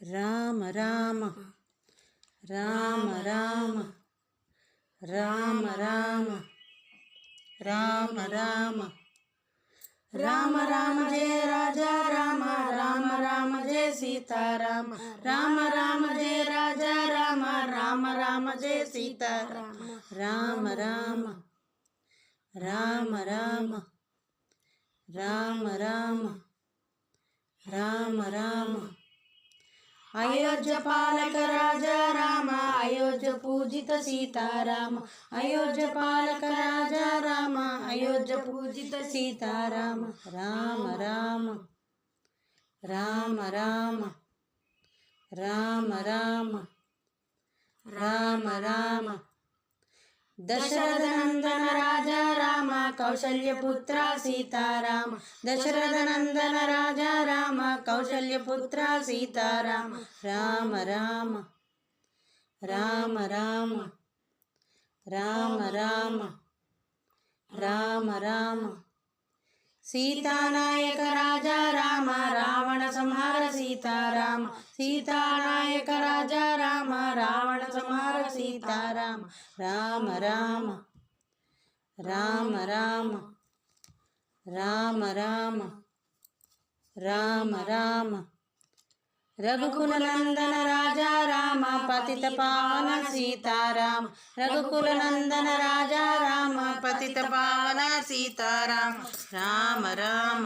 రామ రామ రామ రామ రామ రామ రామ రామ రామ రామ జయ రాజా రామ రామ రామ జయ సీతారామ రామ రామ జయ రాజా రామ రామ రామ జయ సీతారామ రామ రామ రామ రామ రామ రామ రామ రామ అయోధ్య పాలక రాజా రామ అయోధ్య పూజిత సీతారామ అయోధ్య పాలక రాజా రామ అయోధ్య పూజిత సీతారామ రామ రామ రామ రామ రామ రామ రామ రామ దశరథ నందన రాజా రామ కౌసల్యపుత్ర సీతారామ దశరథ నందన రాజా రామ కౌసల్యపుత్ర సీతారామ రామ రామ రామ రామ రామ రామ రామ రామ సీతానాయక రాజా రామ రావణ సంహార సీతారామ సీతానాయక రాజా రామ రావణ సంహార సీతారామ రామ రామ రామ రామ రామ రామ రామ రామ రఘుకుల నందన రాజా రామ పతిత పావన సీతారామ రఘుకుల నందన రాజా రామ పతిత పావన సీతారామ రామ రామ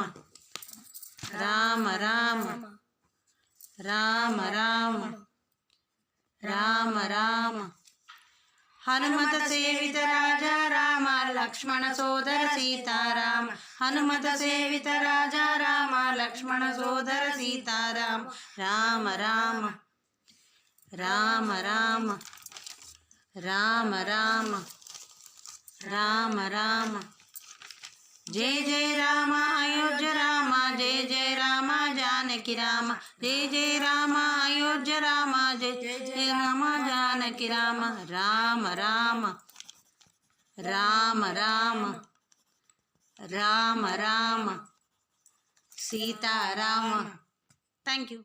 రామ రామ రామ రామ రామ రామ హనుమత సేవిత రాజా రామ లక్ష్మణ సోదర సీతారామ హనుమత సేవిత రాజా రామ లక్ష్మణ సోదర సీతారామ రామ రామ రామ రామ రామ రామ రామ రామ జయ జయ రామ అయోధ్య రామ జయ జయ రామ జానకి రామ జయ జయ రామ అయోధ్య రామ జయ జయ రామ జానకి రామ రామ రామ రామ రామ రామ రామ సీతారామ థ్యాంక్ యూ.